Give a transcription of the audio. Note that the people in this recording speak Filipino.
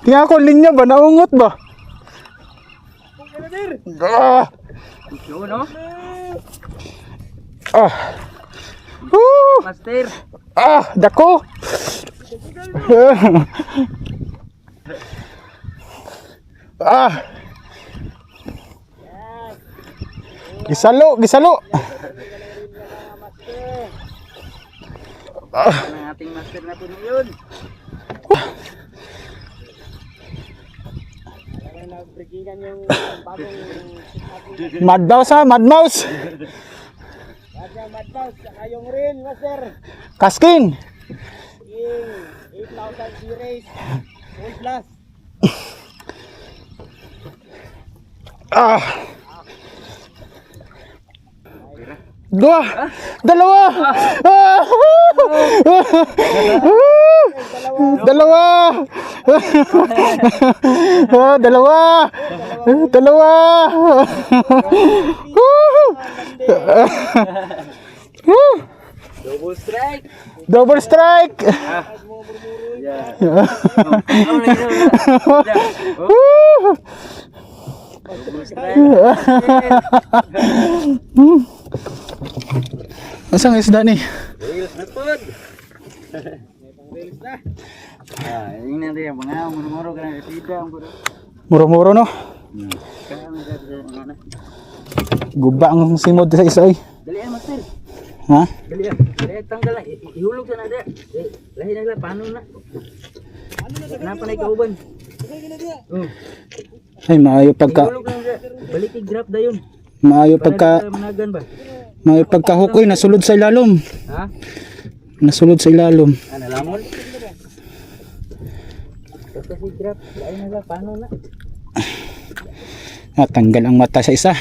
Tingnan ko linya ba naungot ba? Ah. Ah. Master. Ah, dako. Ah. Gisalo. Ang ating master na po yun. Nag-breakingan yung bagong Mad Mouse ha, Mad Mouse. Mad Mouse, saka yung rin, master. Kaskin. Yung 8,000 series, Gold Plus. Ah. Dua. Dalawa. Ah. Dalawa. Ah, dalawa. Dalawa. Double strike. Double strike. Asang isda ni? Reels na po. Reels na. Yung nanti yung mga muro-muro ka na tidak. Muro-muro no? Kaya mga ano. Guba ang simod sa isa ay. Dalian master. Ha? Dalian. Dalian tanggal na. Ihulog sa nada. Lahi na lang. Paano na? Kenapa naik kauban? Ay maayo pagka Ihulog na nada. Balik i-grab da yun. maayo pagka Managan ba? maayo pagkahukoy nasulod sa ilalom. Ha? Nasulod sa ilalom. Ano lamon? Basta si grab. Lahi na lang. Paano na? Tanggal ang mata sa isa.